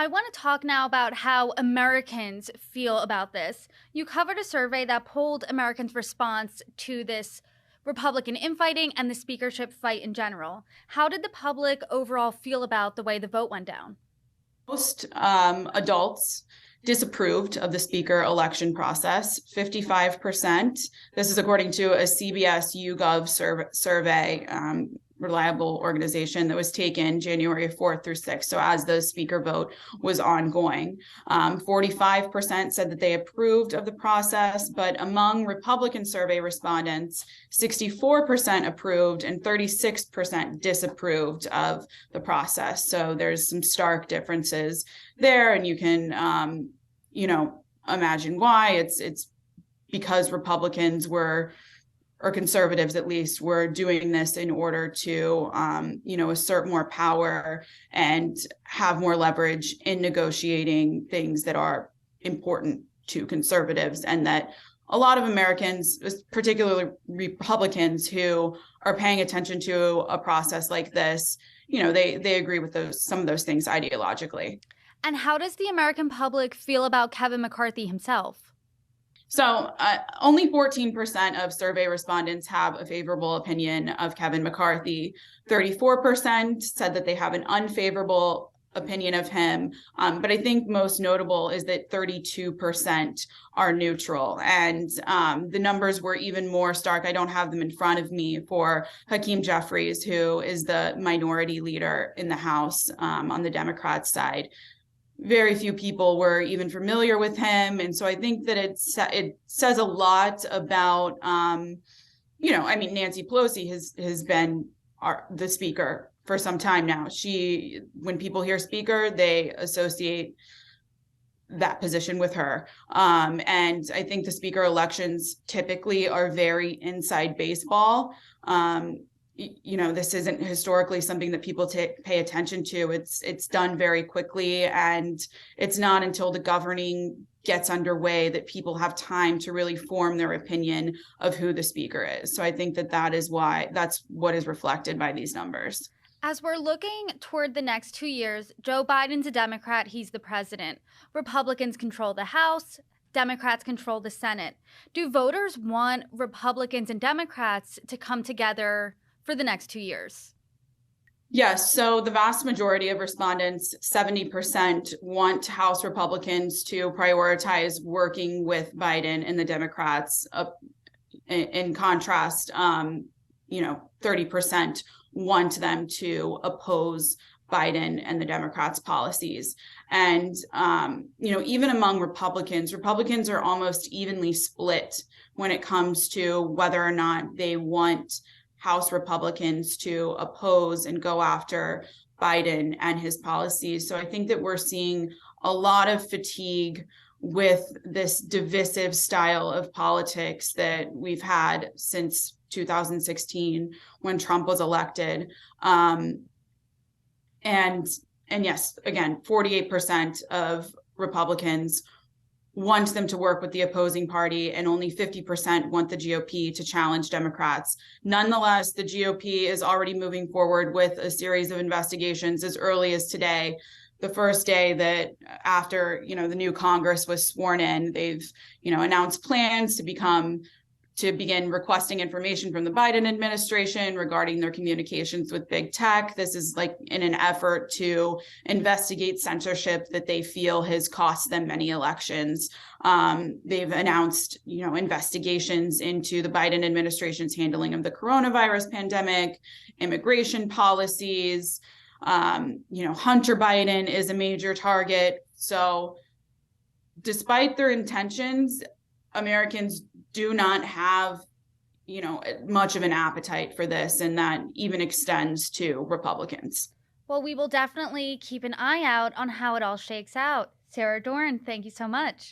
I want to talk now about how Americans feel about this. You covered a survey that polled Americans' response to this Republican infighting and the speakership fight in general. How did the public overall feel about the way the vote went down? Most adults disapproved of the speaker election process, 55%. This is according to a CBS YouGov survey, reliable organization that was taken January 4th through 6th. So as the speaker vote was ongoing, 45% said that they approved of the process, but among Republican survey respondents, 64% approved and 36% disapproved of the process. So there's some stark differences there, and you can, imagine why. It's because Republicans were, or conservatives at least, were doing this in order to, assert more power and have more leverage in negotiating things that are important to conservatives, and that a lot of Americans, particularly Republicans who are paying attention to a process like this, they agree with some of those things ideologically. And how does the American public feel about Kevin McCarthy himself? So only 14% of survey respondents have a favorable opinion of Kevin McCarthy. 34% said that they have an unfavorable opinion of him. But I think most notable is that 32% are neutral. And the numbers were even more stark. I don't have them in front of me for Hakeem Jeffries, who is the minority leader in the House on the Democrat side. Very few people were even familiar with him. And so I think that it says a lot about, Nancy Pelosi has been the speaker for some time now. When people hear speaker, they associate that position with her. And I think the speaker elections typically are very inside baseball. This isn't historically something that people pay attention to. It's done very quickly, and it's not until the governing gets underway that people have time to really form their opinion of who the speaker is. So I think that's what is reflected by these numbers. As we're looking toward the next 2 years, Joe Biden's a Democrat, he's the president. Republicans control the House, Democrats control the Senate. Do voters want Republicans and Democrats to come together for the next 2 years? Yes. So the vast majority of respondents, 70%, want House Republicans to prioritize working with Biden and the Democrats. In contrast, 30% want them to oppose Biden and the Democrats' policies. And, even among Republicans are almost evenly split when it comes to whether or not they want House Republicans to oppose and go after Biden and his policies. So I think that we're seeing a lot of fatigue with this divisive style of politics that we've had since 2016 when Trump was elected. And yes, again, 48% of Republicans want them to work with the opposing party, and only 50% want the GOP to challenge Democrats. Nonetheless, the GOP is already moving forward with a series of investigations as early as today, the first day that after, the new Congress was sworn in. They've, announced plans to begin requesting information from the Biden administration regarding their communications with big tech. This is in an effort to investigate censorship that they feel has cost them many elections. They've announced, investigations into the Biden administration's handling of the coronavirus pandemic, immigration policies. Hunter Biden is a major target. So despite their intentions, Americans do not have, much of an appetite for this, and that even extends to Republicans. Well, we will definitely keep an eye out on how it all shakes out. Sara Dorn, thank you so much.